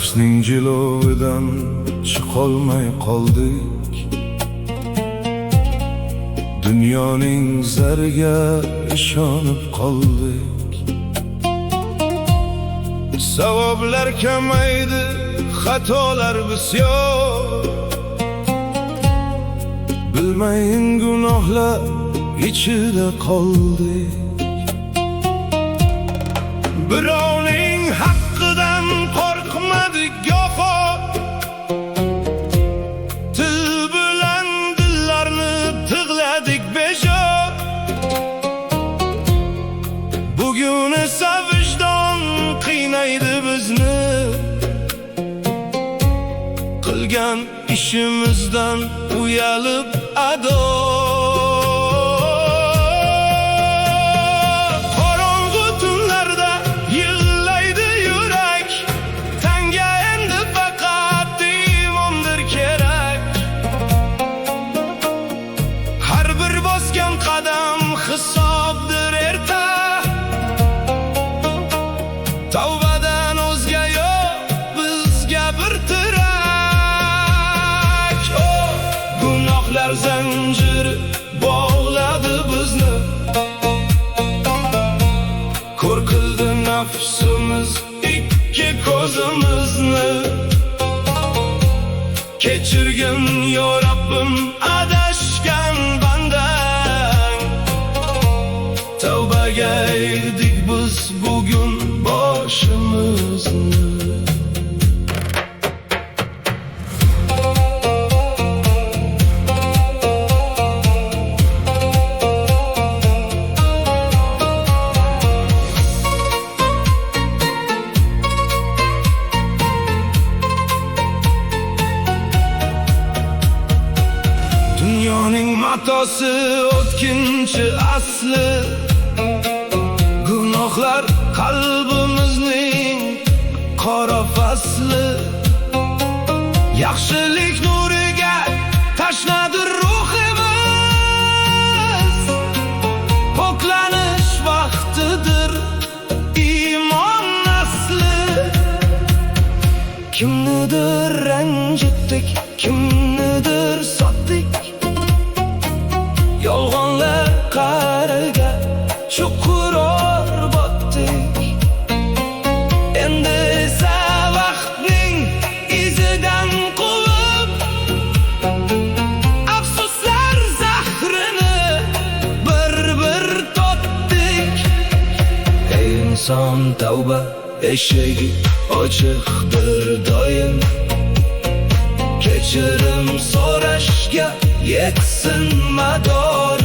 nafsning jilovidan chiqolmay qoldik. Dunyoning zariga ishonib qoldik. Savoblar kamaydi, xatolar bisyor. Bilmayin gunohlar ichida qoldik. Birovning haqqidan qo'rqmadik go'yo. Til bilan dillarni tig'ladik bejo. Bugun esa vijdon qiynaydi bizni. Qilgan ishimizdan uyalib ado. Qorong'u tunlarda yig'laydi yurak. Tanga endi faqat imondir kerak. Har bir bosgan qadam hisobdir erta. Tavbadan o'zga yo'q bizga bir tirak. Gunohlar zanjiri bog'ladi bizni. Ko'r qildi nafsimiz ikki ko'zimizni. Kechirgin yo Rabbim adashgan bandang. Tavbaga egdik biz bugun boshimizni. Dunyoning matosi o'tkinchi asli. Gunohlar qalbimizning qora fasli. Yaxshilik nuriga tashnadir ruhimiz. Poklanish vaqtidir iymon nasli. Kimnidir ranjitdik, kimnidir sotdik. Yolg'onlar qariga chuqur botdik. Endi esa vaqtning izidan quvib, afsuslar zahrini bir-bir totdik. Ey inson, tavba eshigi ochiqdir doim. Kechirim so'rashga yetsin mador.